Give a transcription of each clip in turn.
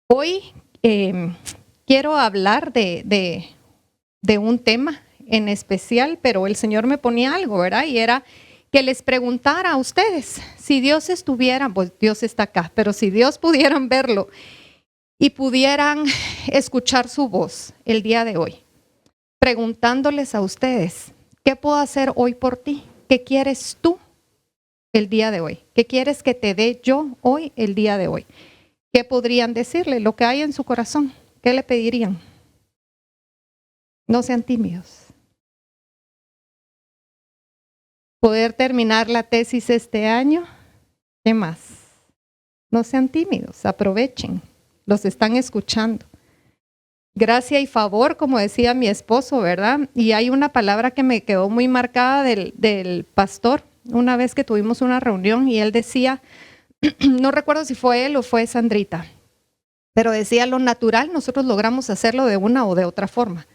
Hoy quiero hablar de un tema en especial, pero el Señor me ponía algo, ¿verdad? Y era que les preguntara a ustedes, si Dios estuviera, pues Dios está acá, pero si Dios pudieran verlo y pudieran escuchar su voz el día de hoy, preguntándoles a ustedes, ¿qué puedo hacer hoy por ti? ¿Qué quieres tú el día de hoy? ¿Qué quieres que te dé yo hoy el día de hoy? ¿Qué podrían decirle? Lo que hay en su corazón. ¿Qué le pedirían? No sean tímidos. Poder terminar la tesis este año. ¿Qué más? No sean tímidos, aprovechen. Los están escuchando. Gracia y favor, como decía mi esposo, ¿verdad? Y hay una palabra que me quedó muy marcada del pastor, una vez que tuvimos una reunión y él decía, no recuerdo si fue él o fue Sandrita, pero decía, lo natural nosotros logramos hacerlo de una o de otra forma,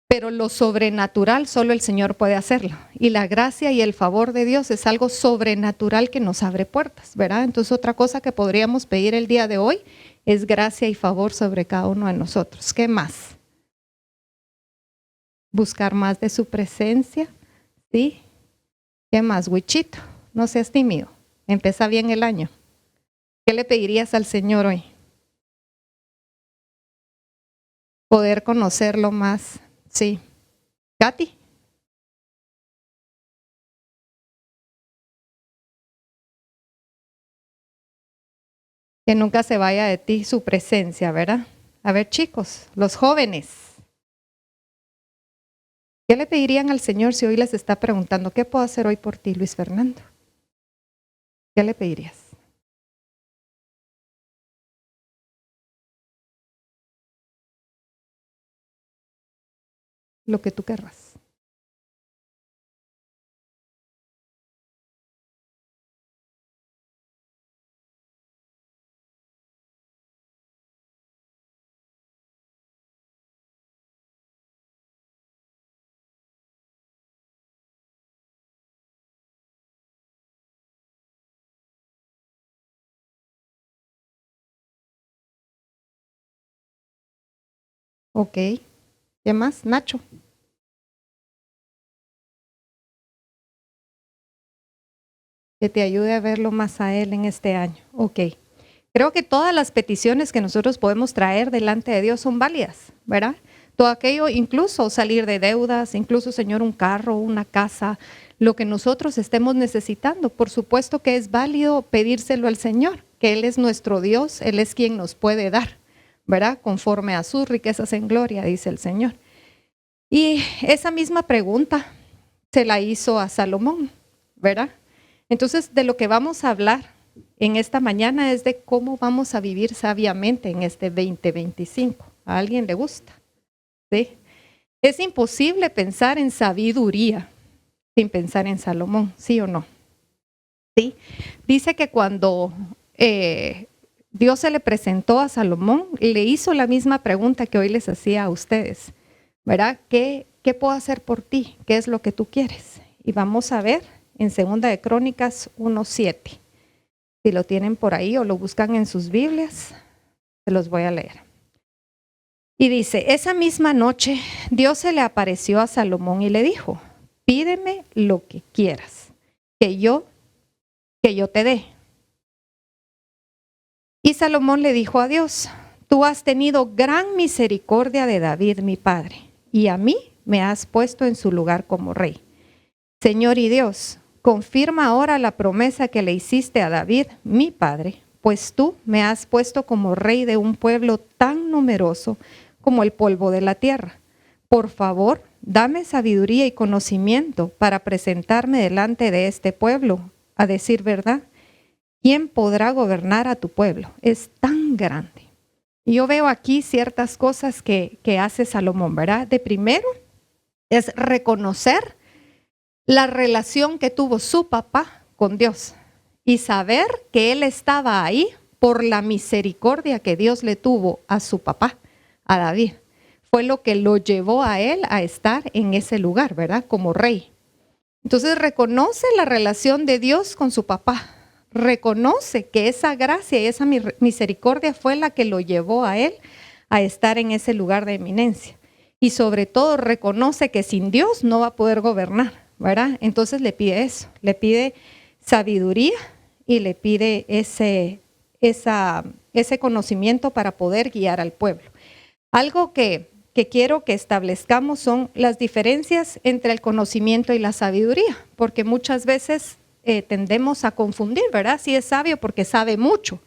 pero lo sobrenatural solo el Señor puede hacerlo. Y la gracia y el favor de Dios es algo sobrenatural que nos abre puertas, ¿verdad? Entonces otra cosa que podríamos pedir el día de hoy es gracia y favor sobre cada uno de nosotros. ¿Qué más? Buscar más de su presencia, ¿sí? ¿Qué más? Wichito, no seas tímido, empieza bien el año. ¿Qué le pedirías al Señor hoy? Poder conocerlo más, sí. Katy. Que nunca se vaya de ti su presencia, ¿verdad? A ver, chicos, los jóvenes, ¿qué le pedirían al Señor si hoy les está preguntando, ¿qué puedo hacer hoy por ti, Luis Fernando? ¿Qué le pedirías? Lo que tú querrás. Ok. ¿Qué más? Nacho. Que te ayude a verlo más a Él en este año. Ok. Creo que todas las peticiones que nosotros podemos traer delante de Dios son válidas, ¿verdad? Todo aquello, incluso salir de deudas, incluso, Señor, un carro, una casa, lo que nosotros estemos necesitando. Por supuesto que es válido pedírselo al Señor, que Él es nuestro Dios, Él es quien nos puede dar, ¿verdad? Conforme a sus riquezas en gloria, dice el Señor. Y esa misma pregunta se la hizo a Salomón, ¿verdad? Entonces, de lo que vamos a hablar en esta mañana es de cómo vamos a vivir sabiamente en este 2025. ¿A alguien le gusta? ¿Sí? Es imposible pensar en sabiduría sin pensar en Salomón, ¿sí o no? ¿Sí? Dice que cuando Dios se le presentó a Salomón, le hizo la misma pregunta que hoy les hacía a ustedes, ¿verdad? ¿Qué puedo hacer por ti? ¿Qué es lo que tú quieres? Y vamos a ver en 2 de Crónicas 1:7. Si lo tienen por ahí o lo buscan en sus Biblias, se los voy a leer. Y dice, esa misma noche Dios se le apareció a Salomón y le dijo, pídeme lo que quieras, que yo te dé. Y Salomón le dijo a Dios, tú has tenido gran misericordia de David, mi padre, y a mí me has puesto en su lugar como rey. Señor y Dios, confirma ahora la promesa que le hiciste a David, mi padre, pues tú me has puesto como rey de un pueblo tan numeroso como el polvo de la tierra. Por favor, dame sabiduría y conocimiento para presentarme delante de este pueblo, a decir verdad. ¿Quién podrá gobernar a tu pueblo? Es tan grande. Y yo veo aquí ciertas cosas que hace Salomón, ¿verdad? De primero es reconocer la relación que tuvo su papá con Dios y saber que él estaba ahí por la misericordia que Dios le tuvo a su papá, a David. Fue lo que lo llevó a él a estar en ese lugar, ¿verdad? Como rey. Entonces reconoce la relación de Dios con su papá, reconoce que esa gracia y esa misericordia fue la que lo llevó a él a estar en ese lugar de eminencia. Y sobre todo reconoce que sin Dios no va a poder gobernar, ¿verdad? Entonces le pide eso, le pide sabiduría y le pide ese conocimiento para poder guiar al pueblo. Algo que quiero que establezcamos son las diferencias entre el conocimiento y la sabiduría, porque muchas veces tendemos a confundir, ¿verdad? Si es sabio porque sabe mucho,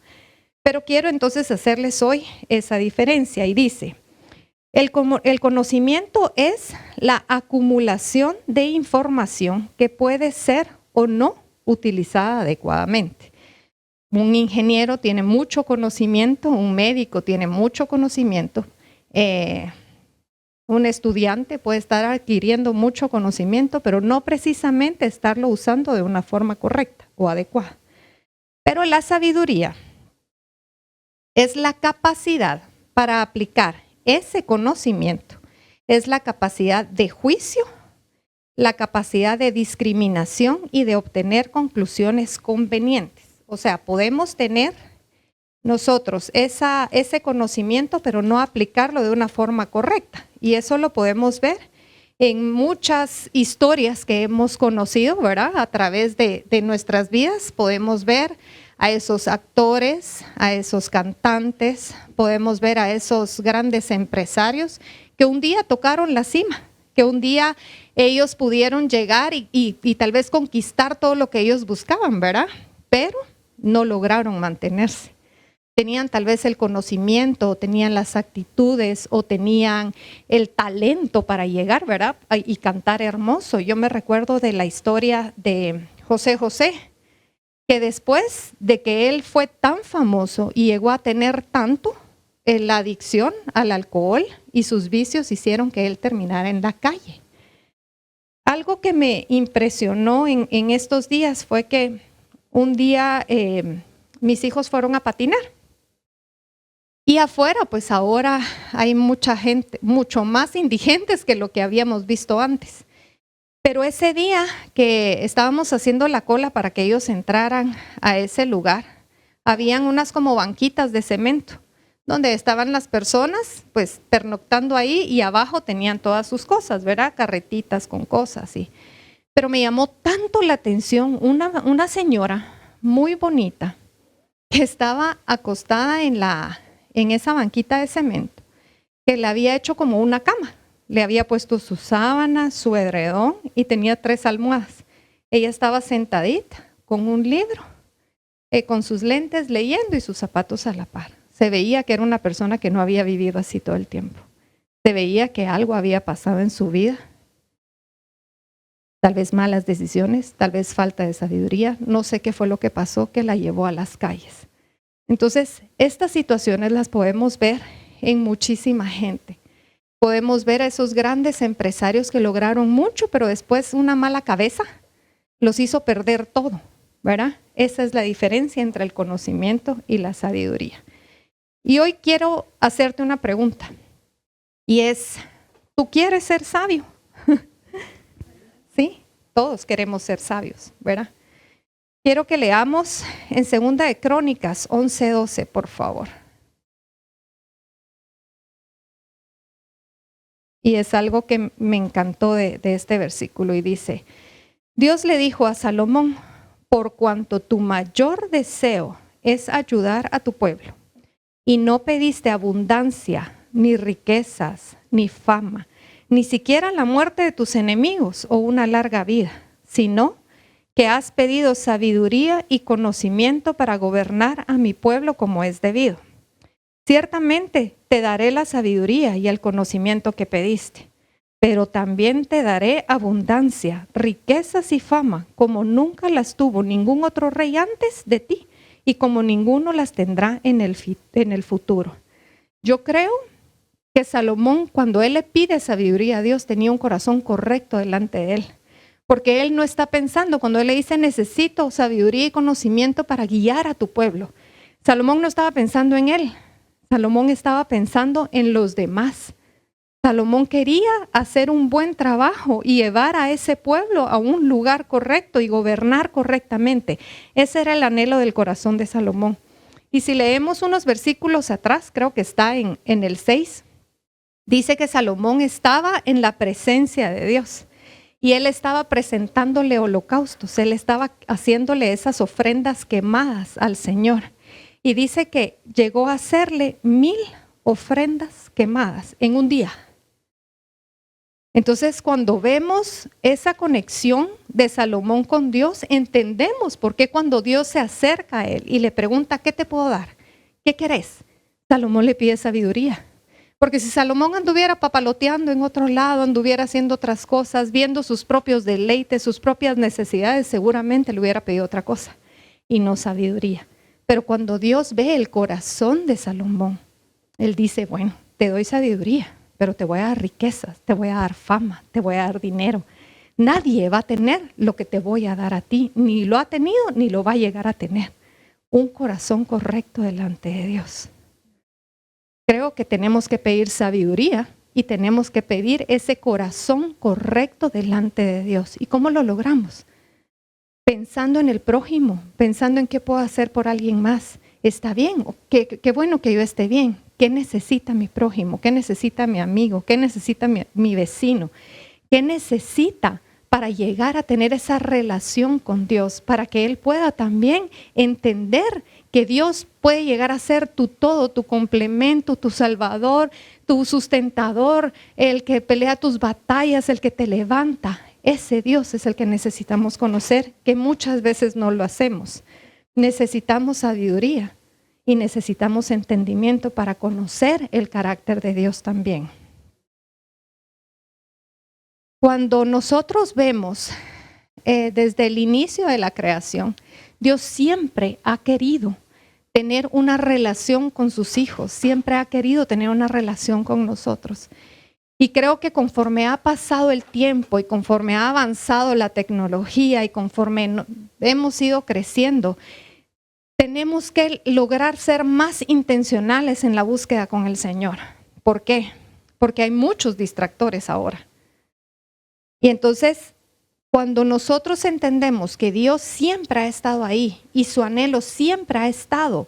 pero quiero entonces hacerles hoy esa diferencia y dice, el conocimiento es la acumulación de información que puede ser o no utilizada adecuadamente. Un ingeniero tiene mucho conocimiento, un médico tiene mucho conocimiento, un estudiante puede estar adquiriendo mucho conocimiento, pero no precisamente estarlo usando de una forma correcta o adecuada. Pero la sabiduría es la capacidad para aplicar ese conocimiento, es la capacidad de juicio, la capacidad de discriminación y de obtener conclusiones convenientes. O sea, podemos tener nosotros ese conocimiento, pero no aplicarlo de una forma correcta. Y eso lo podemos ver en muchas historias que hemos conocido, ¿verdad? A través de nuestras vidas podemos ver a esos actores, a esos cantantes, podemos ver a esos grandes empresarios que un día tocaron la cima, que un día ellos pudieron llegar y tal vez conquistar todo lo que ellos buscaban, ¿verdad? Pero no lograron mantenerse. Tenían tal vez el conocimiento, o tenían las actitudes, o tenían el talento para llegar, ¿verdad? Y cantar hermoso. Yo me recuerdo de la historia de José José, que después de que él fue tan famoso y llegó a tener tanto, la adicción al alcohol y sus vicios hicieron que él terminara en la calle. Algo que me impresionó en estos días fue que un día mis hijos fueron a patinar. Y afuera, pues ahora hay mucha gente, mucho más indigentes que lo que habíamos visto antes. Pero ese día que estábamos haciendo la cola para que ellos entraran a ese lugar, habían unas como banquitas de cemento, donde estaban las personas, pues pernoctando ahí y abajo tenían todas sus cosas, ¿verdad? Carretitas con cosas, sí. Pero me llamó tanto la atención una señora muy bonita que estaba acostada en esa banquita de cemento, que le había hecho como una cama. Le había puesto su sábana, su edredón y tenía 3 almohadas. Ella estaba sentadita con un libro, con sus lentes leyendo y sus zapatos a la par. Se veía que era una persona que no había vivido así todo el tiempo. Se veía que algo había pasado en su vida. Tal vez malas decisiones, tal vez falta de sabiduría. No sé qué fue lo que pasó que la llevó a las calles. Entonces, estas situaciones las podemos ver en muchísima gente. Podemos ver a esos grandes empresarios que lograron mucho, pero después una mala cabeza los hizo perder todo, ¿verdad? Esa es la diferencia entre el conocimiento y la sabiduría. Y hoy quiero hacerte una pregunta, y es, ¿tú quieres ser sabio? Sí, todos queremos ser sabios, ¿verdad? Quiero que leamos en 2 de Crónicas 11:12, por favor. Y es algo que me encantó de este versículo y dice, Dios le dijo a Salomón, por cuanto tu mayor deseo es ayudar a tu pueblo y no pediste abundancia, ni riquezas, ni fama, ni siquiera la muerte de tus enemigos o una larga vida, sino que has pedido sabiduría y conocimiento para gobernar a mi pueblo como es debido. Ciertamente te daré la sabiduría y el conocimiento que pediste, pero también te daré abundancia, riquezas y fama, como nunca las tuvo ningún otro rey antes de ti, y como ninguno las tendrá en el futuro. Yo creo que Salomón, cuando él le pide sabiduría a Dios, tenía un corazón correcto delante de él. Porque él no está pensando, cuando él le dice, necesito sabiduría y conocimiento para guiar a tu pueblo. Salomón no estaba pensando en él. Salomón estaba pensando en los demás. Salomón quería hacer un buen trabajo y llevar a ese pueblo a un lugar correcto y gobernar correctamente. Ese era el anhelo del corazón de Salomón. Y si leemos unos versículos atrás, creo que está en el 6, dice que Salomón estaba en la presencia de Dios y él estaba presentándole holocaustos, él estaba haciéndole esas ofrendas quemadas al Señor. Y dice que llegó a hacerle 1000 ofrendas quemadas en un día. Entonces, cuando vemos esa conexión de Salomón con Dios, entendemos por qué cuando Dios se acerca a él y le pregunta, ¿qué te puedo dar? ¿Qué querés? Salomón le pide sabiduría. Porque si Salomón anduviera papaloteando en otro lado, anduviera haciendo otras cosas, viendo sus propios deleites, sus propias necesidades, seguramente le hubiera pedido otra cosa y no sabiduría. Pero cuando Dios ve el corazón de Salomón, él dice, bueno, te doy sabiduría, pero te voy a dar riquezas, te voy a dar fama, te voy a dar dinero. Nadie va a tener lo que te voy a dar a ti, ni lo ha tenido, ni lo va a llegar a tener. Un corazón correcto delante de Dios. Creo que tenemos que pedir sabiduría y tenemos que pedir ese corazón correcto delante de Dios. ¿Y cómo lo logramos? Pensando en el prójimo, pensando en qué puedo hacer por alguien más. ¿Está bien? Qué bueno que yo esté bien. ¿Qué necesita mi prójimo? ¿Qué necesita mi amigo? ¿Qué necesita mi vecino? ¿Qué necesita para llegar a tener esa relación con Dios? Para que él pueda también entender que Dios puede llegar a ser tu todo, tu complemento, tu salvador, tu sustentador, el que pelea tus batallas, el que te levanta. Ese Dios es el que necesitamos conocer, que muchas veces no lo hacemos. Necesitamos sabiduría y necesitamos entendimiento para conocer el carácter de Dios también. Cuando nosotros vemos desde el inicio de la creación, Dios siempre ha querido tener una relación con sus hijos, siempre ha querido tener una relación con nosotros. Y creo que conforme ha pasado el tiempo y conforme ha avanzado la tecnología y conforme hemos ido creciendo, tenemos que lograr ser más intencionales en la búsqueda con el Señor. ¿Por qué? Porque hay muchos distractores ahora. Y entonces, cuando nosotros entendemos que Dios siempre ha estado ahí y su anhelo siempre ha estado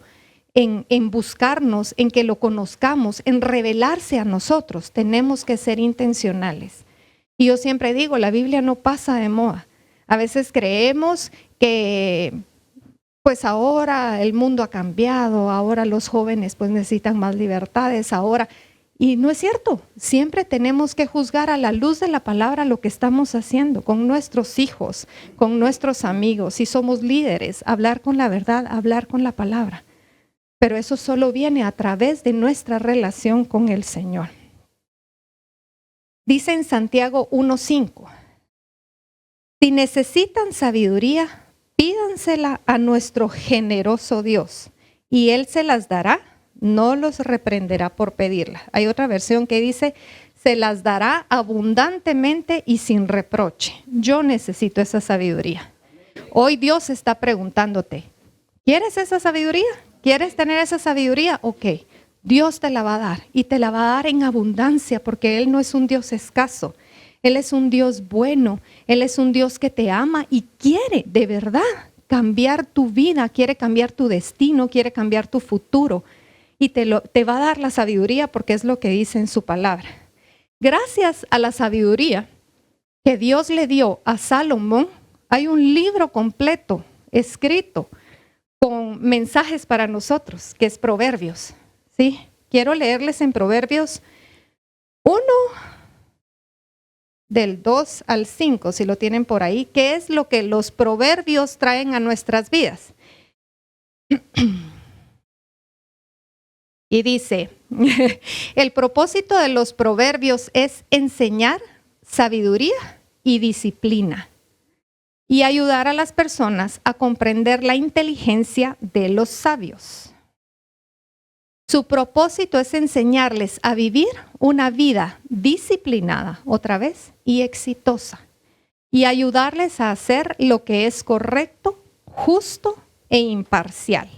en buscarnos, en que lo conozcamos, en revelarse a nosotros, tenemos que ser intencionales. Y yo siempre digo, la Biblia no pasa de moda. A veces creemos que pues ahora el mundo ha cambiado, ahora los jóvenes pues necesitan más libertades, ahora. Y no es cierto, siempre tenemos que juzgar a la luz de la palabra lo que estamos haciendo con nuestros hijos, con nuestros amigos, si somos líderes, hablar con la verdad, hablar con la palabra. Pero eso solo viene a través de nuestra relación con el Señor. Dice en Santiago 1:5, si necesitan sabiduría, pídansela a nuestro generoso Dios, y Él se las dará, no los reprenderá por pedirla. Hay otra versión que dice, se las dará abundantemente y sin reproche. Yo necesito esa sabiduría. Hoy Dios está preguntándote, ¿quieres esa sabiduría? ¿Quieres tener esa sabiduría? Ok, Dios te la va a dar y te la va a dar en abundancia porque Él no es un Dios escaso. Él es un Dios bueno, Él es un Dios que te ama y quiere de verdad cambiar tu vida, quiere cambiar tu destino, quiere cambiar tu futuro y te va a dar la sabiduría porque es lo que dice en su palabra. Gracias a la sabiduría que Dios le dio a Salomón, hay un libro completo escrito con mensajes para nosotros, que es Proverbios, ¿sí? Quiero leerles en Proverbios 1, del 2 al 5, si lo tienen por ahí, qué es lo que los proverbios traen a nuestras vidas. Y dice, el propósito de los proverbios es enseñar sabiduría y disciplina y ayudar a las personas a comprender la inteligencia de los sabios. Su propósito es enseñarles a vivir una vida disciplinada, otra vez, y exitosa, y ayudarles a hacer lo que es correcto, justo e imparcial.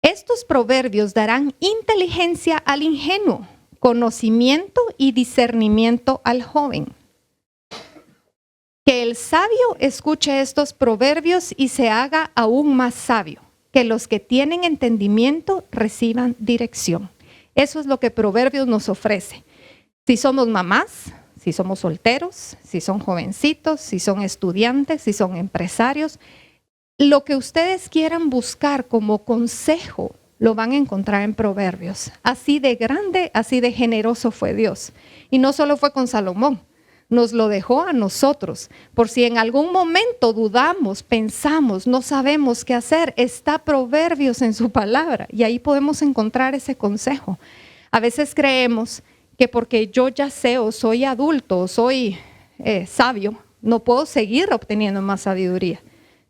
Estos proverbios darán inteligencia al ingenuo, conocimiento y discernimiento al joven. Que el sabio escuche estos proverbios y se haga aún más sabio. Que los que tienen entendimiento reciban dirección. Eso es lo que Proverbios nos ofrece. Si somos mamás, si somos solteros, si son jovencitos, si son estudiantes, si son empresarios, lo que ustedes quieran buscar como consejo lo van a encontrar en Proverbios. Así de grande, así de generoso fue Dios. Y no solo fue con Salomón, nos lo dejó a nosotros. Por si en algún momento dudamos, pensamos, no sabemos qué hacer, está Proverbios en su palabra y ahí podemos encontrar ese consejo. A veces creemos que porque yo ya sé o soy adulto o soy sabio, no puedo seguir obteniendo más sabiduría.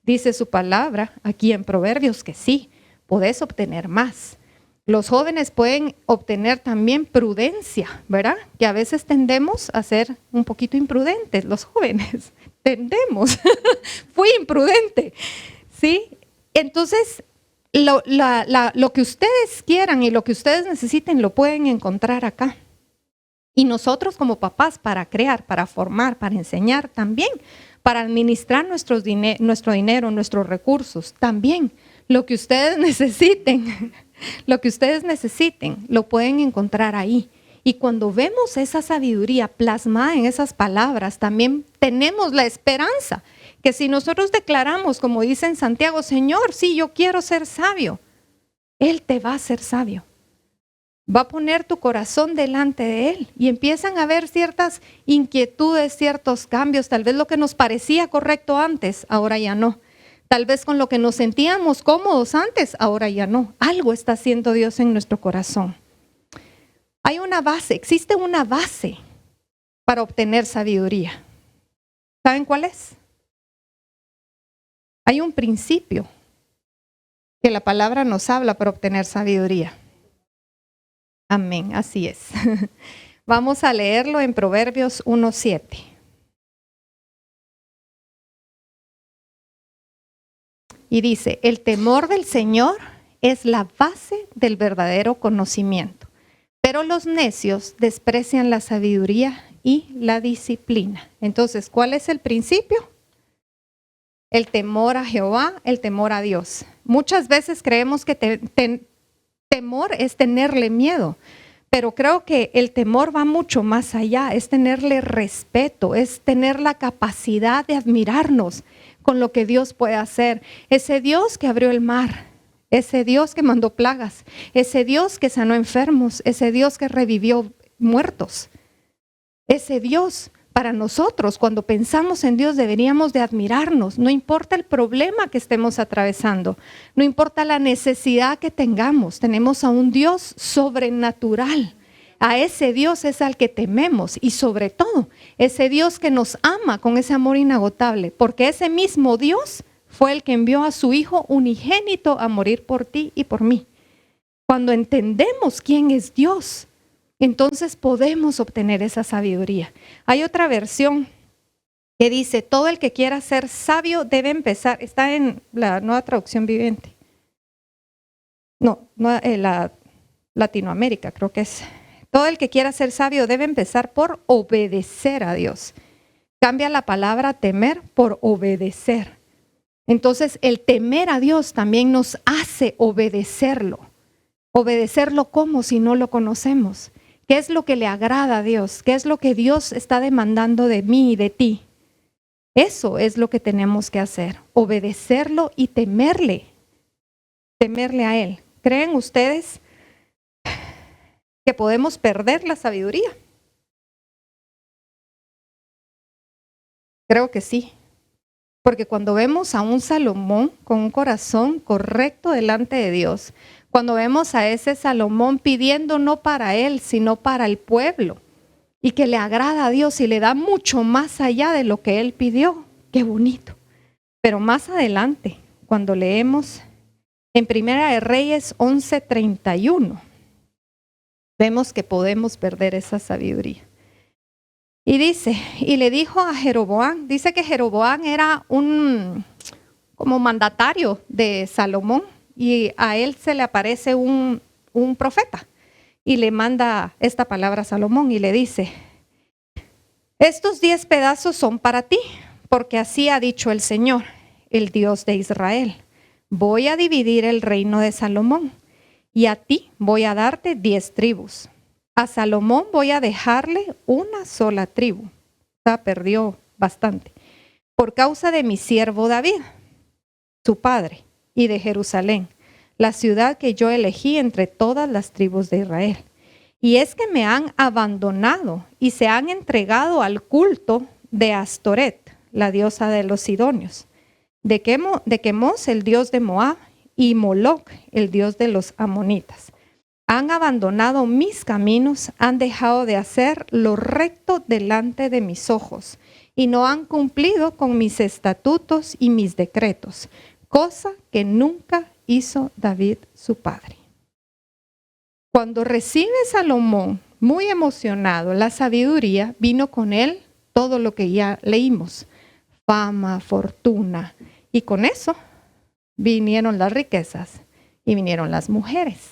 Dice su palabra aquí en Proverbios que sí, podés obtener más. Los jóvenes pueden obtener también prudencia, ¿verdad? Que a veces tendemos a ser un poquito imprudentes, los jóvenes. Tendemos. Fui imprudente, ¿sí? Entonces, lo que ustedes quieran y lo que ustedes necesiten lo pueden encontrar acá. Y nosotros como papás para crear, para formar, para enseñar también, para administrar nuestro dinero, nuestros recursos también. Lo que ustedes necesiten, lo pueden encontrar ahí. Y cuando vemos esa sabiduría plasmada en esas palabras, también tenemos la esperanza que si nosotros declaramos, como dice en Santiago, Señor, sí, yo quiero ser sabio, Él te va a hacer sabio. Va a poner tu corazón delante de Él y empiezan a haber ciertas inquietudes, ciertos cambios. Tal vez lo que nos parecía correcto antes, ahora ya no. Tal vez con lo que nos sentíamos cómodos antes, ahora ya no. Algo está haciendo Dios en nuestro corazón. Hay una base, existe una base para obtener sabiduría. ¿Saben cuál es? Hay un principio que la palabra nos habla para obtener sabiduría. Amén, así es. Vamos a leerlo en Proverbios 1:7. Y dice, el temor del Señor es la base del verdadero conocimiento, pero los necios desprecian la sabiduría y la disciplina. Entonces, ¿cuál es el principio? El temor a Jehová, el temor a Dios. Muchas veces creemos que temor es tenerle miedo, pero creo que el temor va mucho más allá, es tenerle respeto, es tener la capacidad de admirarnos con lo que Dios puede hacer. Ese Dios que abrió el mar, ese Dios que mandó plagas, ese Dios que sanó enfermos, ese Dios que revivió muertos. Ese Dios, para nosotros, cuando pensamos en Dios, deberíamos de admirarnos. No importa el problema que estemos atravesando, no importa la necesidad que tengamos, tenemos a un Dios sobrenatural. A ese Dios es al que tememos y sobre todo, ese Dios que nos ama con ese amor inagotable, porque ese mismo Dios fue el que envió a su Hijo unigénito a morir por ti y por mí. Cuando entendemos quién es Dios, entonces podemos obtener esa sabiduría. Hay otra versión que dice, todo el que quiera ser sabio debe empezar, está en la Nueva Traducción Viviente. No, la Latinoamérica creo que es. Todo el que quiera ser sabio debe empezar por obedecer a Dios. Cambia la palabra temer por obedecer. Entonces el temer a Dios también nos hace obedecerlo. Obedecerlo como si no lo conocemos. ¿Qué es lo que le agrada a Dios? ¿Qué es lo que Dios está demandando de mí y de ti? Eso es lo que tenemos que hacer. Obedecerlo y temerle. Temerle a Él. ¿Creen ustedes que podemos perder la sabiduría? Creo que sí. Porque cuando vemos a un Salomón con un corazón correcto delante de Dios, cuando vemos a ese Salomón pidiendo no para él, sino para el pueblo, y que le agrada a Dios y le da mucho más allá de lo que él pidió, qué bonito. Pero más adelante, cuando leemos en Primera de Reyes 11:31, vemos que podemos perder esa sabiduría. Y dice, y le dijo a Jeroboam, dice que Jeroboam era como mandatario de Salomón y a él se le aparece un profeta y le manda esta palabra a Salomón y le dice, estos 10 pedazos son para ti, porque así ha dicho el Señor, el Dios de Israel. Voy a dividir el reino de Salomón y a ti voy a darte 10 tribus. A Salomón voy a dejarle una sola tribu. O sea, perdió bastante. Por causa de mi siervo David, su padre, y de Jerusalén, la ciudad que yo elegí entre todas las tribus de Israel. Y es que me han abandonado y se han entregado al culto de Astoret, la diosa de los sidonios, de Quemos, el dios de Moab, y Moloc, el dios de los amonitas. Han abandonado mis caminos, han dejado de hacer lo recto delante de mis ojos, y no han cumplido con mis estatutos y mis decretos, cosa que nunca hizo David su padre. Cuando recibe Salomón, muy emocionado, la sabiduría, vino con él todo lo que ya leímos, fama, fortuna, y con eso vinieron las riquezas y vinieron las mujeres.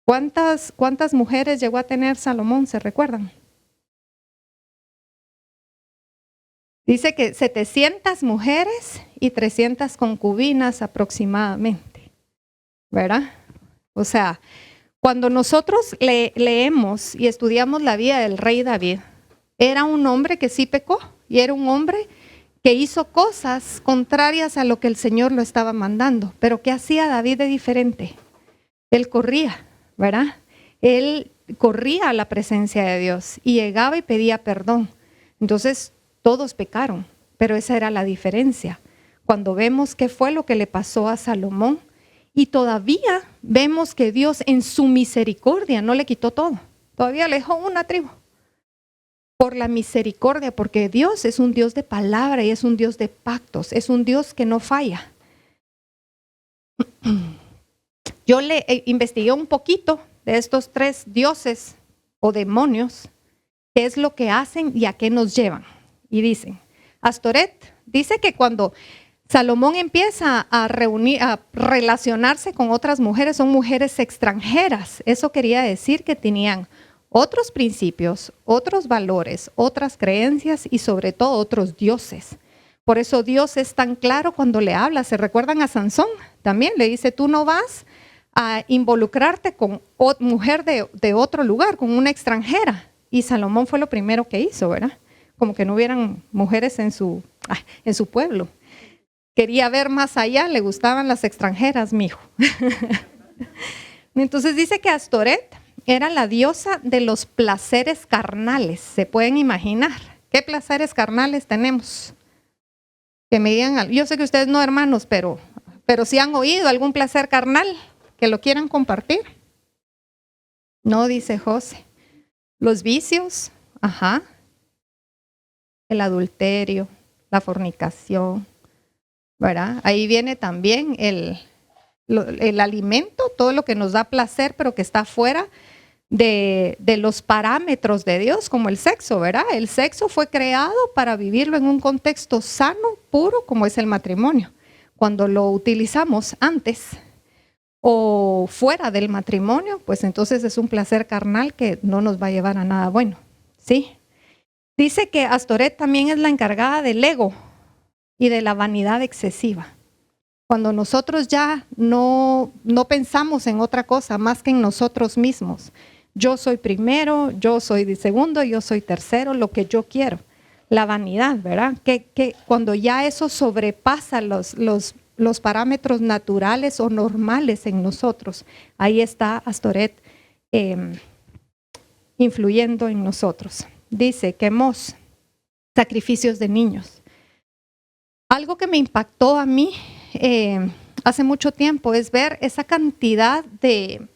¿Cuántas mujeres llegó a tener Salomón? ¿Se recuerdan? Dice que 700 mujeres y 300 concubinas aproximadamente, ¿verdad? O sea, cuando nosotros leemos y estudiamos la vida del rey David, era un hombre que sí pecó y era un hombre que hizo cosas contrarias a lo que el Señor lo estaba mandando. Pero ¿qué hacía David de diferente? Él corría, ¿verdad? Él corría a la presencia de Dios y llegaba y pedía perdón. Entonces, todos pecaron, pero esa era la diferencia. Cuando vemos qué fue lo que le pasó a Salomón, y todavía vemos que Dios en su misericordia no le quitó todo. Todavía le dejó una tribu. Por la misericordia, porque Dios es un Dios de palabra y es un Dios de pactos, es un Dios que no falla. Yo investigué un poquito de estos 3 dioses o demonios, qué es lo que hacen y a qué nos llevan. Y dicen, Astoret dice que cuando Salomón empieza a relacionarse con otras mujeres, son mujeres extranjeras. Eso quería decir que tenían otros principios, otros valores, otras creencias y sobre todo otros dioses. Por eso Dios es tan claro cuando le habla. ¿Se recuerdan a Sansón? También le dice, tú no vas a involucrarte con mujer de otro lugar, con una extranjera. Y Salomón fue lo primero que hizo, ¿verdad? Como que no hubieran mujeres en su pueblo. Quería ver más allá, le gustaban las extranjeras, mijo. Entonces dice que Astoret era la diosa de los placeres carnales. ¿Se pueden imaginar qué placeres carnales tenemos? Que me digan, yo sé que ustedes no, hermanos, pero si han oído algún placer carnal que lo quieran compartir. No, dice José. Los vicios, el adulterio, la fornicación, ¿verdad? Ahí viene también el alimento, todo lo que nos da placer, pero que está fuera de los parámetros de Dios, como el sexo, ¿verdad? El sexo fue creado para vivirlo en un contexto sano, puro, como es el matrimonio. Cuando lo utilizamos antes o fuera del matrimonio, pues entonces es un placer carnal que no nos va a llevar a nada bueno, ¿sí? Dice que Astoret también es la encargada del ego y de la vanidad excesiva. Cuando nosotros ya no pensamos en otra cosa más que en nosotros mismos. Yo soy primero, yo soy segundo, yo soy tercero, lo que yo quiero. La vanidad, ¿verdad? Que cuando ya eso sobrepasa los parámetros naturales o normales en nosotros, ahí está Astoret influyendo en nosotros. Dice, Quemos, sacrificios de niños. Algo que me impactó a mí hace mucho tiempo es ver esa cantidad de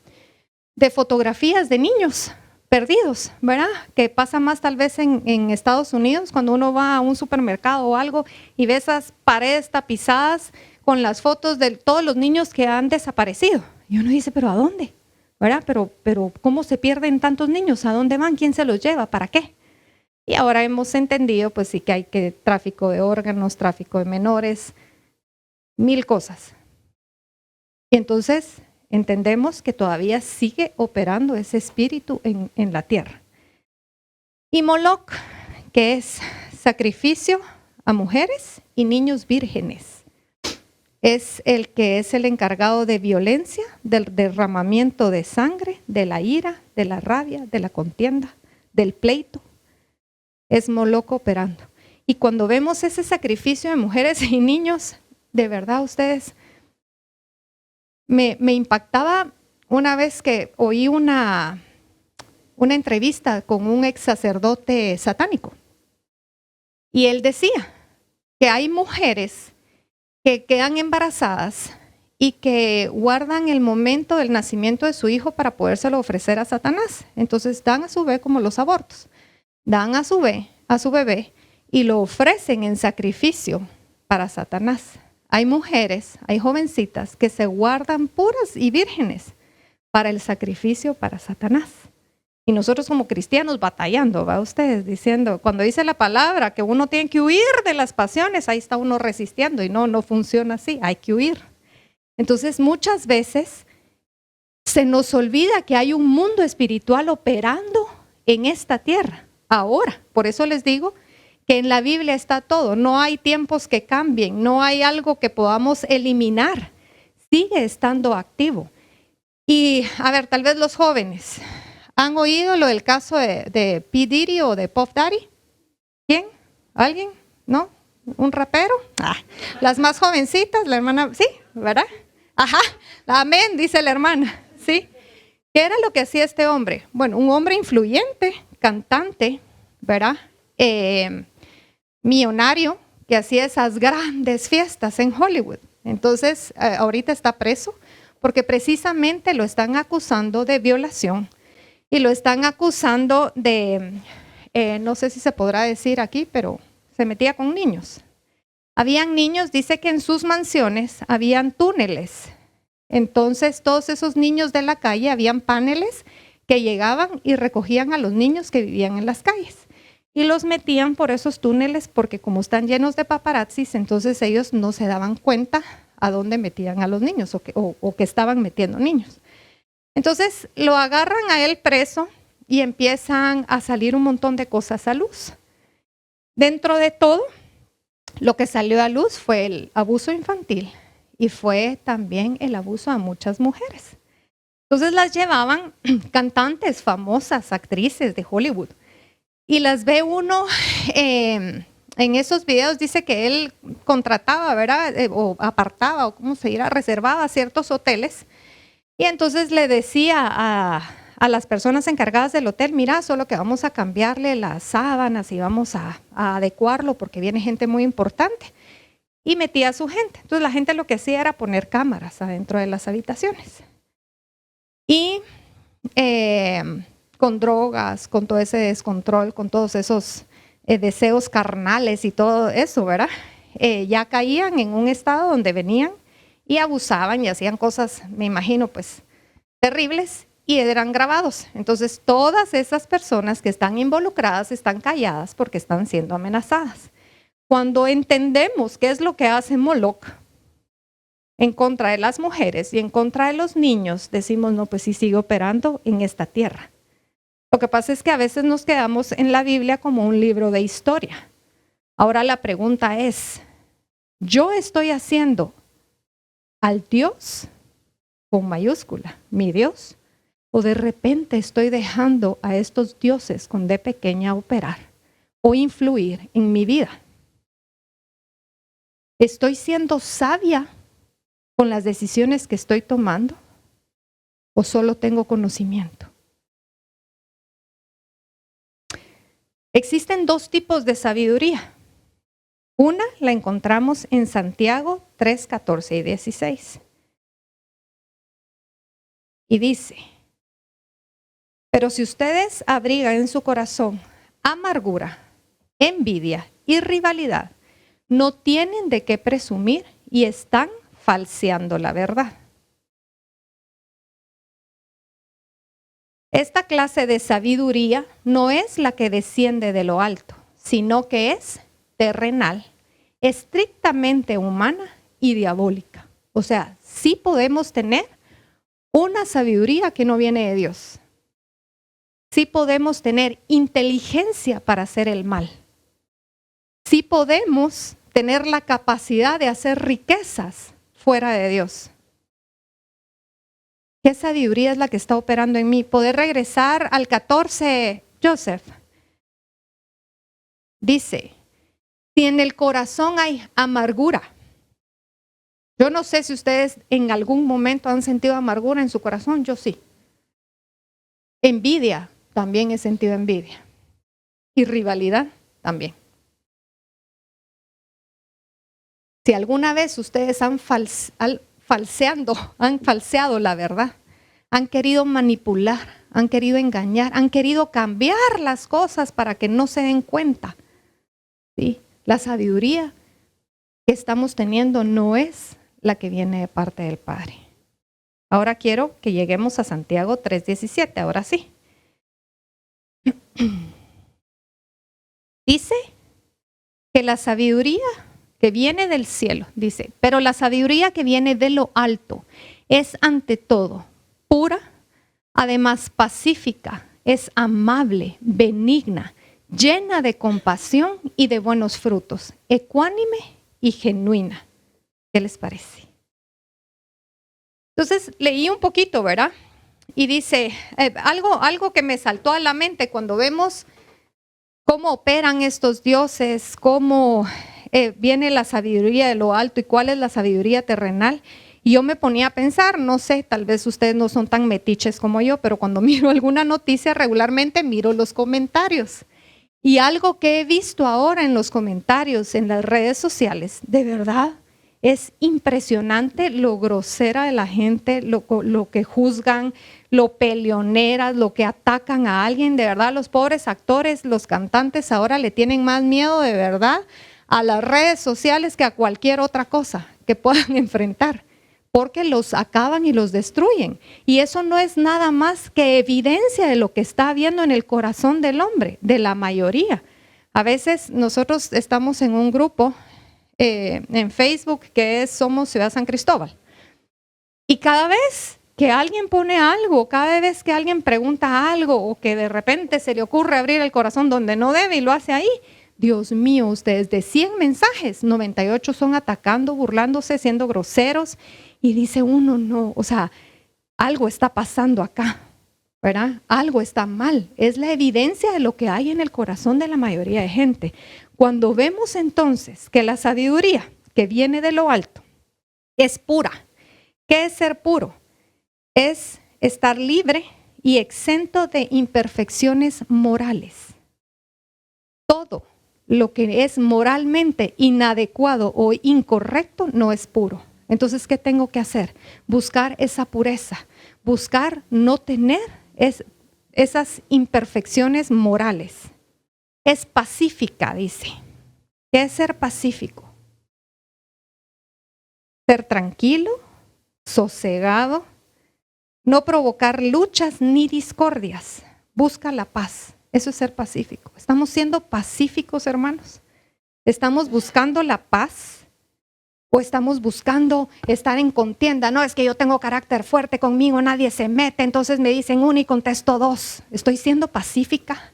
fotografías de niños perdidos, ¿verdad? Que pasa más tal vez en Estados Unidos, cuando uno va a un supermercado o algo y ve esas paredes tapizadas con las fotos de todos los niños que han desaparecido. Y uno dice, ¿pero a dónde? ¿Verdad? Pero ¿cómo se pierden tantos niños? ¿A dónde van? ¿Quién se los lleva? ¿Para qué? Y ahora hemos entendido, pues sí, que hay tráfico de órganos, tráfico de menores, 1000 cosas. Y entonces entendemos que todavía sigue operando ese espíritu en la tierra. Y Moloch, que es sacrificio a mujeres y niños vírgenes, es el que es el encargado de violencia, del derramamiento de sangre, de la ira, de la rabia, de la contienda, del pleito. Es Moloch operando. Y cuando vemos ese sacrificio de mujeres y niños, de verdad ustedes, me impactaba una vez que oí una entrevista con un ex sacerdote satánico. Y él decía que hay mujeres que quedan embarazadas y que guardan el momento del nacimiento de su hijo para podérselo ofrecer a Satanás. Entonces dan a su bebé como los abortos. Dan a su bebé y lo ofrecen en sacrificio para Satanás. Hay mujeres, hay jovencitas que se guardan puras y vírgenes para el sacrificio para Satanás. Y nosotros como cristianos batallando, ¿va ustedes? Diciendo, cuando dice la palabra que uno tiene que huir de las pasiones, ahí está uno resistiendo y no funciona así, hay que huir. Entonces muchas veces se nos olvida que hay un mundo espiritual operando en esta tierra, ahora. Por eso les digo que en la Biblia está todo, no hay tiempos que cambien, no hay algo que podamos eliminar, sigue estando activo. Y a ver, tal vez los jóvenes, ¿han oído lo del caso de P. Diddy o de Puff Daddy? ¿Quién? ¿Alguien? ¿No? ¿Un rapero? Las más jovencitas, la hermana, sí, ¿verdad? Ajá, amén, dice la hermana, sí. ¿Qué era lo que hacía este hombre? Bueno, un hombre influyente, cantante, ¿verdad? Millonario, que hacía esas grandes fiestas en Hollywood. Entonces, ahorita está preso porque precisamente lo están acusando de violación y lo están acusando de, no sé si se podrá decir aquí, pero se metía con niños. Habían niños, dice que en sus mansiones habían túneles. Entonces, todos esos niños de la calle, habían paneles que llegaban y recogían a los niños que vivían en las calles. Y los metían por esos túneles porque como están llenos de paparazzis, entonces ellos no se daban cuenta a dónde metían a los niños o que estaban metiendo niños. Entonces lo agarran a él preso y empiezan a salir un montón de cosas a luz. Dentro de todo, lo que salió a luz fue el abuso infantil y fue también el abuso a muchas mujeres. Entonces las llevaban cantantes famosas, actrices de Hollywood. Y las ve uno en esos videos, dice que él contrataba, ¿verdad? O apartaba, o cómo se dirá, reservaba ciertos hoteles. Y entonces le decía a las personas encargadas del hotel, mira, solo que vamos a cambiarle las sábanas y vamos a adecuarlo porque viene gente muy importante. Y metía a su gente. Entonces la gente lo que hacía era poner cámaras adentro de las habitaciones. Y con drogas, con todo ese descontrol, con todos esos deseos carnales y todo eso, ¿verdad? Ya caían en un estado donde venían y abusaban y hacían cosas, me imagino, pues, terribles y eran grabados. Entonces, todas esas personas que están involucradas están calladas porque están siendo amenazadas. Cuando entendemos qué es lo que hace Moloch en contra de las mujeres y en contra de los niños, decimos, no, pues sí sigue operando en esta tierra. Lo que pasa es que a veces nos quedamos en la Biblia como un libro de historia. Ahora la pregunta es, ¿yo estoy haciendo al Dios con mayúscula, mi Dios? ¿O de repente estoy dejando a estos dioses con D pequeña operar o influir en mi vida? ¿Estoy siendo sabia con las decisiones que estoy tomando? ¿O solo tengo conocimiento? Existen dos tipos de sabiduría. Una la encontramos en Santiago 3, 14 y 16. Y dice, pero si ustedes abrigan en su corazón amargura, envidia y rivalidad, no tienen de qué presumir y están falseando la verdad. Esta clase de sabiduría no es la que desciende de lo alto, sino que es terrenal, estrictamente humana y diabólica. O sea, sí podemos tener una sabiduría que no viene de Dios. Sí podemos tener inteligencia para hacer el mal. Sí podemos tener la capacidad de hacer riquezas fuera de Dios. ¿Qué sabiduría es la que está operando en mí? Poder regresar al 14, Joseph. Dice, si en el corazón hay amargura. Yo no sé si ustedes en algún momento han sentido amargura en su corazón, yo sí. Envidia, también he sentido envidia. Y rivalidad, también. Si alguna vez ustedes han falseado la verdad, han querido manipular, han querido engañar, han querido cambiar las cosas para que no se den cuenta, ¿sí? La sabiduría que estamos teniendo no es la que viene de parte del Padre. Ahora quiero que lleguemos a Santiago 3:17, ahora sí. Dice que la sabiduría que viene del cielo, dice, pero la sabiduría que viene de lo alto es ante todo pura, además pacífica, es amable, benigna, llena de compasión y de buenos frutos, ecuánime y genuina. ¿Qué les parece? Entonces leí un poquito, ¿verdad? Y dice, algo que me saltó a la mente cuando vemos cómo operan estos dioses, cómo viene la sabiduría de lo alto y cuál es la sabiduría terrenal. Y yo me ponía a pensar, no sé, tal vez ustedes no son tan metiches como yo, pero cuando miro alguna noticia regularmente miro los comentarios. Y algo que he visto ahora en los comentarios, en las redes sociales, de verdad es impresionante lo grosera de la gente, lo que juzgan, lo peleoneras, lo que atacan a alguien. De verdad, los pobres actores, los cantantes ahora le tienen más miedo de verdad a las redes sociales que a cualquier otra cosa que puedan enfrentar, porque los acaban y los destruyen. Y eso no es nada más que evidencia de lo que está habiendo en el corazón del hombre, de la mayoría. A veces nosotros estamos en un grupo en Facebook que es Somos Ciudad San Cristóbal. Y cada vez que alguien pone algo, cada vez que alguien pregunta algo o que de repente se le ocurre abrir el corazón donde no debe y lo hace ahí, Dios mío, ustedes de 100 mensajes, 98 son atacando, burlándose, siendo groseros. Y dice uno, no, o sea, algo está pasando acá, ¿verdad? Algo está mal. Es la evidencia de lo que hay en el corazón de la mayoría de gente. Cuando vemos entonces que la sabiduría que viene de lo alto es pura. ¿Qué es ser puro? Es estar libre y exento de imperfecciones morales. Todo lo que es moralmente inadecuado o incorrecto no es puro. Entonces, ¿qué tengo que hacer? Buscar esa pureza, buscar no tener esas imperfecciones morales. Es pacífica, dice. ¿Qué es ser pacífico? Ser tranquilo, sosegado, no provocar luchas ni discordias. Busca la paz. Eso es ser pacífico. ¿Estamos siendo pacíficos, hermanos? ¿Estamos buscando la paz? ¿O estamos buscando estar en contienda? No, es que yo tengo carácter fuerte conmigo, nadie se mete, entonces me dicen uno y contesto dos. ¿Estoy siendo pacífica?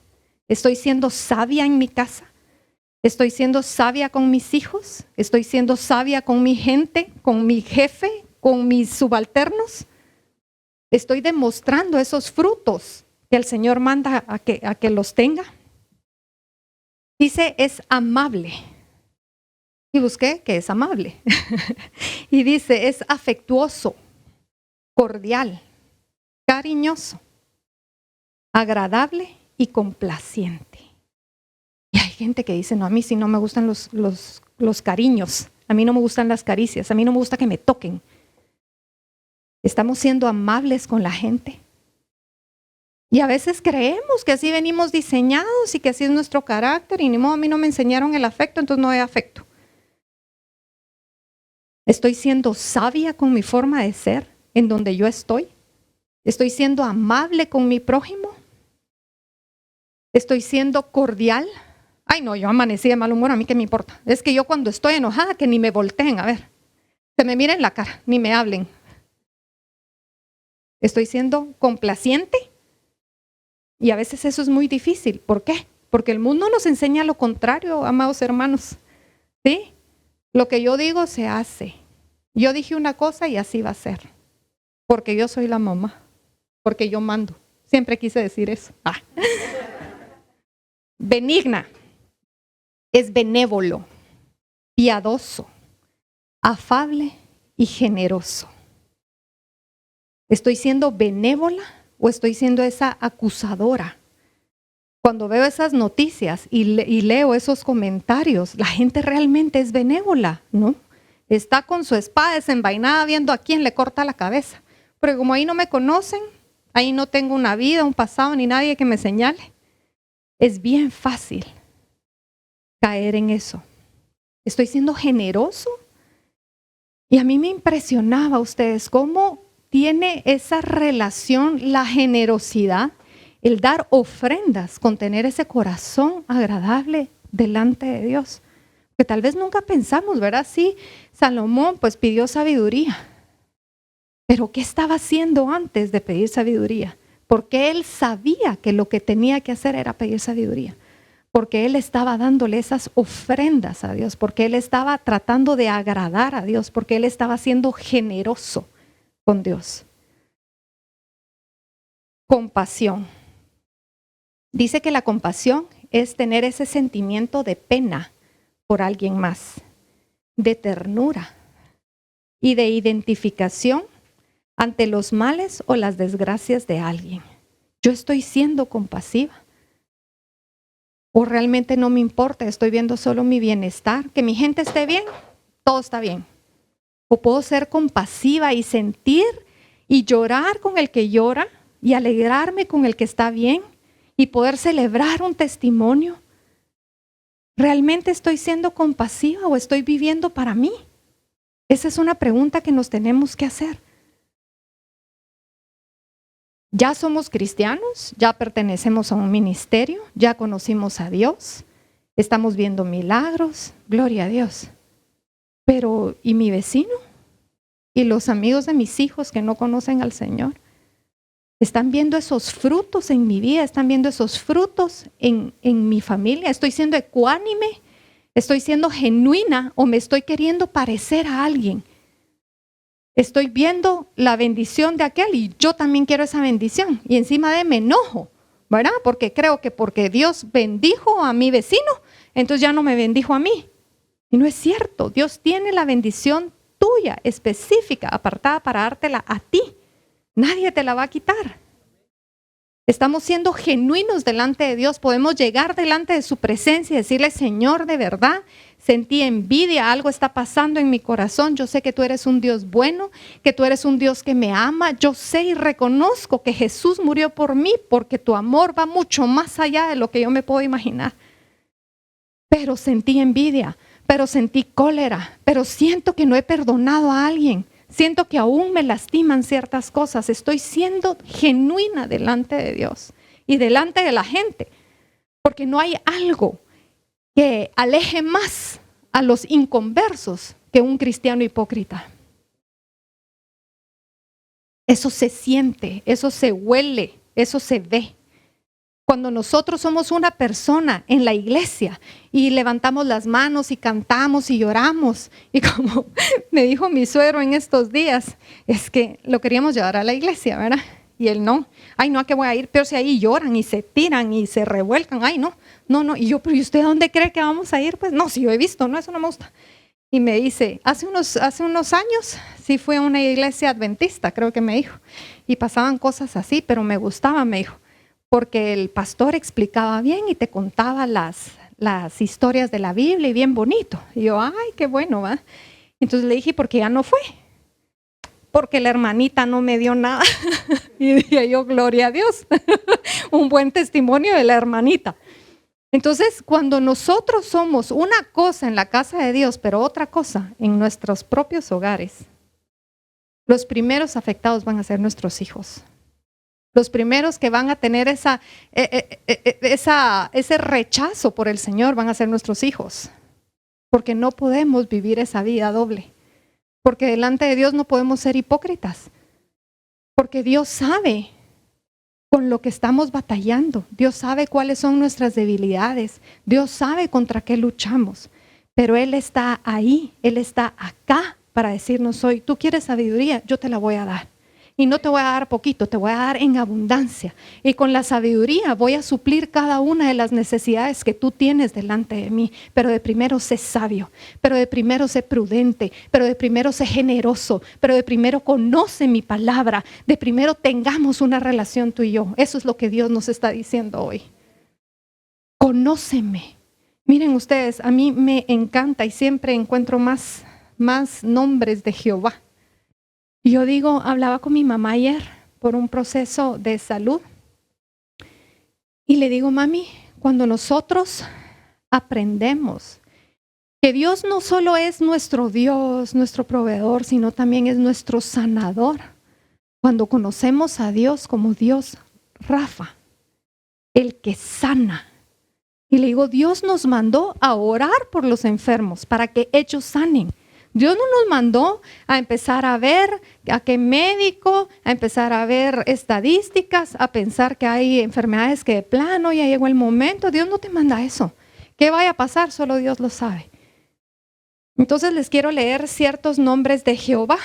¿Estoy siendo sabia en mi casa? ¿Estoy siendo sabia con mis hijos? ¿Estoy siendo sabia con mi gente, con mi jefe, con mis subalternos? ¿Estoy demostrando esos frutos que el Señor manda a que los tenga? Dice, es amable. Y busqué que es amable. Y dice, es afectuoso, cordial, cariñoso, agradable y complaciente. Y hay gente que dice, no, a mí sí no me gustan los cariños, a mí no me gustan las caricias, a mí no me gusta que me toquen. ¿Estamos siendo amables con la gente? Y a veces creemos que así venimos diseñados y que así es nuestro carácter y ni modo, a mí no me enseñaron el afecto, entonces no hay afecto. ¿Estoy siendo sabia con mi forma de ser en donde yo estoy? ¿Estoy siendo amable con mi prójimo? ¿Estoy siendo cordial? Ay, no, yo amanecí de mal humor, a mí qué me importa. Es que yo cuando estoy enojada, que ni me volteen, a ver. Que me miren la cara, ni me hablen. ¿Estoy siendo complaciente? Y a veces eso es muy difícil. ¿Por qué? Porque el mundo nos enseña lo contrario, amados hermanos. ¿Sí? Lo que yo digo se hace. Yo dije una cosa y así va a ser. Porque yo soy la mamá. Porque yo mando. Siempre quise decir eso. Benigna. Es benévolo, piadoso, afable y generoso. ¿Estoy siendo benévola o estoy siendo esa acusadora? Cuando veo esas noticias y leo esos comentarios, la gente realmente es benévola, ¿no? Está con su espada desenvainada viendo a quién le corta la cabeza. Pero como ahí no me conocen, ahí no tengo una vida, un pasado, ni nadie que me señale. Es bien fácil caer en eso. ¿Estoy siendo generoso? Y a mí me impresionaba ustedes cómo tiene esa relación la generosidad, el dar ofrendas con tener ese corazón agradable delante de Dios. Que tal vez nunca pensamos, ¿verdad? Sí, Salomón pues pidió sabiduría. Pero ¿qué estaba haciendo antes de pedir sabiduría? Porque él sabía que lo que tenía que hacer era pedir sabiduría. Porque él estaba dándole esas ofrendas a Dios, porque él estaba tratando de agradar a Dios, porque él estaba siendo generoso con Dios. Compasión. Dice que la compasión es tener ese sentimiento de pena por alguien más, de ternura y de identificación ante los males o las desgracias de alguien. Yo estoy siendo compasiva. O realmente no me importa, estoy viendo solo mi bienestar, que mi gente esté bien, todo está bien. O puedo ser compasiva y sentir y llorar con el que llora y alegrarme con el que está bien y poder celebrar un testimonio. ¿Realmente estoy siendo compasiva o estoy viviendo para mí? Esa es una pregunta que nos tenemos que hacer. Ya somos cristianos, ya pertenecemos a un ministerio, ya conocimos a Dios, estamos viendo milagros, gloria a Dios. Pero, ¿y mi vecino? ¿Y los amigos de mis hijos que no conocen al Señor? ¿Están viendo esos frutos en mi vida? ¿Están viendo esos frutos en mi familia? ¿Estoy siendo ecuánime? ¿Estoy siendo genuina o me estoy queriendo parecer a alguien? Estoy viendo la bendición de aquel y yo también quiero esa bendición. Y encima de me enojo, ¿verdad? Porque creo que porque Dios bendijo a mi vecino, entonces ya no me bendijo a mí. Y no es cierto. Dios tiene la bendición tuya, específica, apartada para dártela a ti. Nadie te la va a quitar. Estamos siendo genuinos delante de Dios. Podemos llegar delante de su presencia y decirle, Señor, de verdad, sentí envidia, algo está pasando en mi corazón. Yo sé que tú eres un Dios bueno, que tú eres un Dios que me ama. Yo sé y reconozco que Jesús murió por mí porque tu amor va mucho más allá de lo que yo me puedo imaginar. Pero sentí envidia, pero sentí cólera, pero siento que no he perdonado a alguien. Siento que aún me lastiman ciertas cosas. Estoy siendo genuina delante de Dios y delante de la gente. Porque no hay algo que aleje más a los inconversos que un cristiano hipócrita. Eso se siente, eso se huele, eso se ve. Cuando nosotros somos una persona en la iglesia y levantamos las manos y cantamos y lloramos, y como me dijo mi suegro en estos días, es que lo queríamos llevar a la iglesia, ¿verdad? Y él no, ay no, ¿a qué voy a ir? Pero si ahí lloran y se tiran y se revuelcan, ay no, y yo, pero ¿y usted a dónde cree que vamos a ir? Pues no, si yo he visto, no, eso no me gusta. Y me dice, hace unos años sí fui a una iglesia adventista, creo que me dijo, y pasaban cosas así, pero me gustaba, me dijo. Porque el pastor explicaba bien y te contaba las historias de la Biblia y bien bonito. Y yo, ay, qué bueno, ¿va? Entonces le dije, ¿por qué ya no fue? Porque la hermanita no me dio nada. Y dije yo, gloria a Dios, un buen testimonio de la hermanita. Entonces, cuando nosotros somos una cosa en la casa de Dios, pero otra cosa en nuestros propios hogares, los primeros afectados van a ser nuestros hijos. Los primeros que van a tener ese rechazo por el Señor van a ser nuestros hijos. Porque no podemos vivir esa vida doble. Porque delante de Dios no podemos ser hipócritas. Porque Dios sabe con lo que estamos batallando. Dios sabe cuáles son nuestras debilidades. Dios sabe contra qué luchamos. Pero Él está ahí, Él está acá para decirnos hoy, tú quieres sabiduría, yo te la voy a dar. Y no te voy a dar poquito, te voy a dar en abundancia. Y con la sabiduría voy a suplir cada una de las necesidades que tú tienes delante de mí. Pero de primero sé sabio, pero de primero sé prudente, pero de primero sé generoso, pero de primero conoce mi palabra. De primero tengamos una relación tú y yo. Eso es lo que Dios nos está diciendo hoy. Conóceme. Miren ustedes, a mí me encanta y siempre encuentro más nombres de Jehová. Yo digo, hablaba con mi mamá ayer por un proceso de salud y le digo, mami, cuando nosotros aprendemos que Dios no solo es nuestro Dios, nuestro proveedor, sino también es nuestro sanador. Cuando conocemos a Dios como Dios Rafa, el que sana. Y le digo, Dios nos mandó a orar por los enfermos para que ellos sanen. Dios no nos mandó a empezar a ver a qué médico, a empezar a ver estadísticas, a pensar que hay enfermedades que de plano ya llegó el momento. Dios no te manda eso. ¿Qué vaya a pasar? Solo Dios lo sabe. Entonces les quiero leer ciertos nombres de Jehová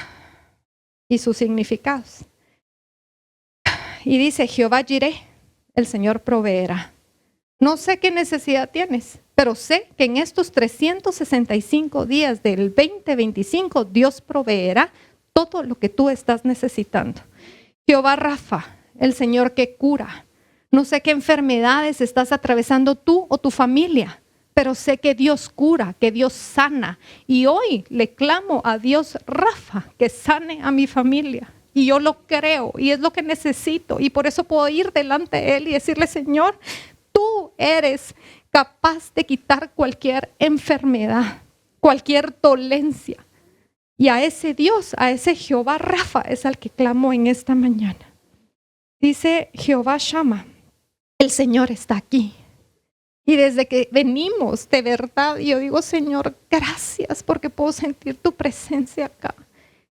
y sus significados. Y dice, Jehová Jireh, el Señor proveerá. No sé qué necesidad tienes, pero sé que en estos 365 días del 2025 Dios proveerá todo lo que tú estás necesitando. Jehová Rafa, el Señor que cura. No sé qué enfermedades estás atravesando tú o tu familia, pero sé que Dios cura, que Dios sana. Y hoy le clamo a Dios Rafa que sane a mi familia. Y yo lo creo y es lo que necesito. Y por eso puedo ir delante de Él y decirle, Señor, tú eres capaz de quitar cualquier enfermedad, cualquier dolencia. Y a ese Dios, a ese Jehová Rafa es al que clamo en esta mañana. Dice Jehová Shama, el Señor está aquí. Y desde que venimos, de verdad, yo digo, Señor, gracias porque puedo sentir tu presencia acá.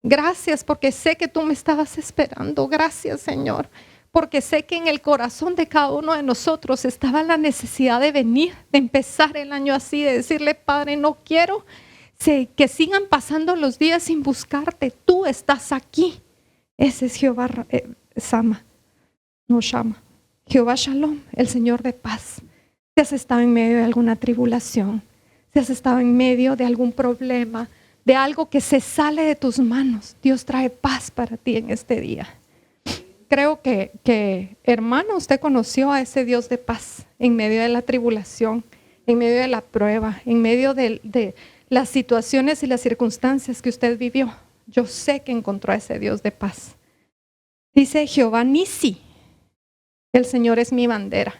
Gracias porque sé que tú me estabas esperando. Gracias, Señor. Porque sé que en el corazón de cada uno de nosotros estaba la necesidad de venir, de empezar el año así, de decirle, Padre, no quiero que sigan pasando los días sin buscarte. Tú estás aquí. Ese es Jehová Shama. Jehová Shalom, el Señor de paz. Si has estado en medio de alguna tribulación, si has estado en medio de algún problema, de algo que se sale de tus manos, Dios trae paz para ti en este día. Creo que, hermano, usted conoció a ese Dios de paz en medio de la tribulación, en medio de la prueba, en medio de las situaciones y las circunstancias que usted vivió. Yo sé que encontró a ese Dios de paz. Dice Jehová Nisi, el Señor es mi bandera.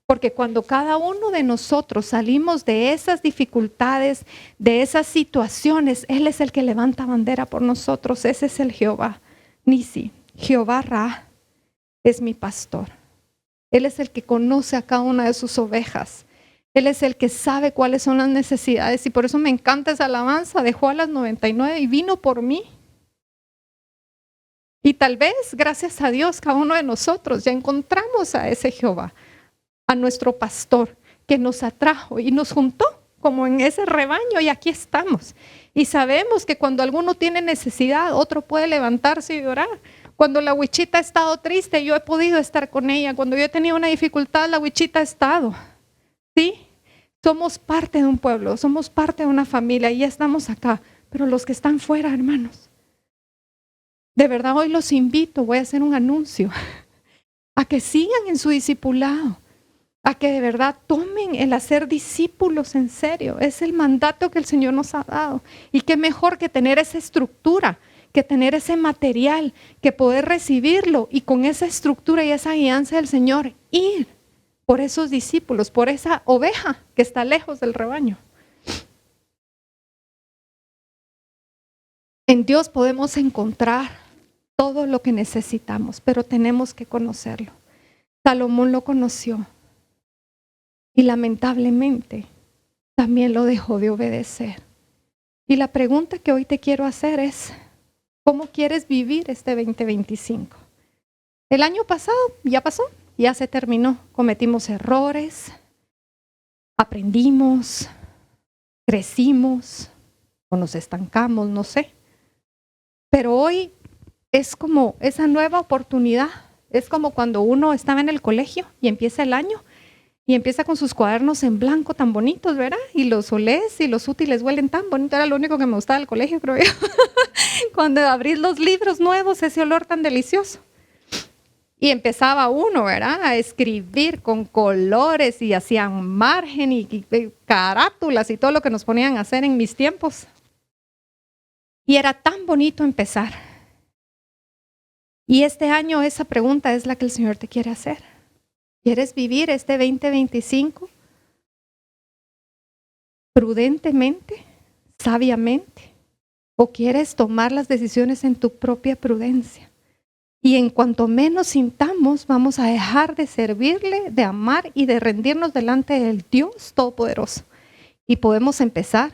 Porque cuando cada uno de nosotros salimos de esas dificultades, de esas situaciones, Él es el que levanta bandera por nosotros. Ese es el Jehová Nisi. Jehová Ra es mi pastor. Él es el que conoce a cada una de sus ovejas. Él es el que sabe cuáles son las necesidades. Y por eso me encanta esa alabanza. Dejó a las 99 y vino por mí. Y tal vez, gracias a Dios, cada uno de nosotros ya encontramos a ese Jehová, a nuestro pastor que nos atrajo y nos juntó como en ese rebaño y aquí estamos. Y sabemos que cuando alguno tiene necesidad, otro puede levantarse y orar. Cuando la Huichita ha estado triste, yo he podido estar con ella. Cuando yo he tenido una dificultad, la Huichita ha estado. ¿Sí? Somos parte de un pueblo, somos parte de una familia y ya estamos acá. Pero los que están fuera, hermanos, de verdad hoy los invito, voy a hacer un anuncio, a que sigan en su discipulado, a que de verdad tomen el hacer discípulos en serio. Es el mandato que el Señor nos ha dado. Y qué mejor que tener esa estructura, que tener ese material, que poder recibirlo y con esa estructura y esa guianza del Señor ir por esos discípulos, por esa oveja que está lejos del rebaño. En Dios podemos encontrar todo lo que necesitamos, pero tenemos que conocerlo. Salomón lo conoció y lamentablemente también lo dejó de obedecer. Y la pregunta que hoy te quiero hacer es, ¿cómo quieres vivir este 2025? El año pasado ya pasó, ya se terminó. Cometimos errores, aprendimos, crecimos o nos estancamos, no sé. Pero hoy es como esa nueva oportunidad. Es como cuando uno estaba en el colegio y empieza el año y empieza con sus cuadernos en blanco tan bonitos, ¿verdad? Y los olés y los útiles huelen tan bonito. Era lo único que me gustaba del colegio, creo yo. Cuando abrís los libros nuevos, ese olor tan delicioso. Y empezaba uno, ¿verdad? A escribir con colores y hacían margen y carátulas y todo lo que nos ponían a hacer en mis tiempos. Y era tan bonito empezar. Y este año esa pregunta es la que el Señor te quiere hacer. ¿Quieres vivir este 2025 prudentemente, sabiamente? ¿O quieres tomar las decisiones en tu propia prudencia? Y en cuanto menos sintamos, vamos a dejar de servirle, de amar y de rendirnos delante del Dios Todopoderoso. Y podemos empezar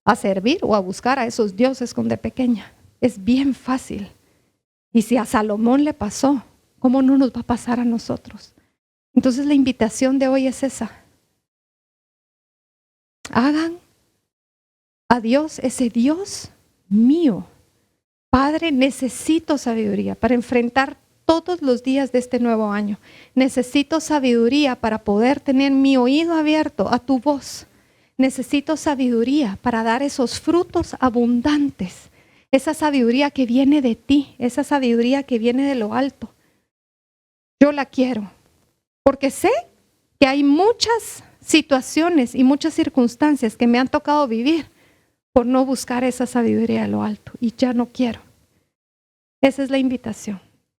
a servir o a buscar a esos dioses con de pequeña. Es bien fácil. Y si a Salomón le pasó, ¿cómo no nos va a pasar a nosotros? Entonces la invitación de hoy es esa. Hagan a Dios ese Dios mío. Padre, necesito sabiduría para enfrentar todos los días de este nuevo año. Necesito sabiduría para poder tener mi oído abierto a tu voz. Necesito sabiduría para dar esos frutos abundantes. Esa sabiduría que viene de ti, esa sabiduría que viene de lo alto. Yo la quiero, porque sé que hay muchas situaciones y muchas circunstancias que me han tocado vivir por no buscar esa sabiduría de lo alto, y ya no quiero. Esa es la invitación.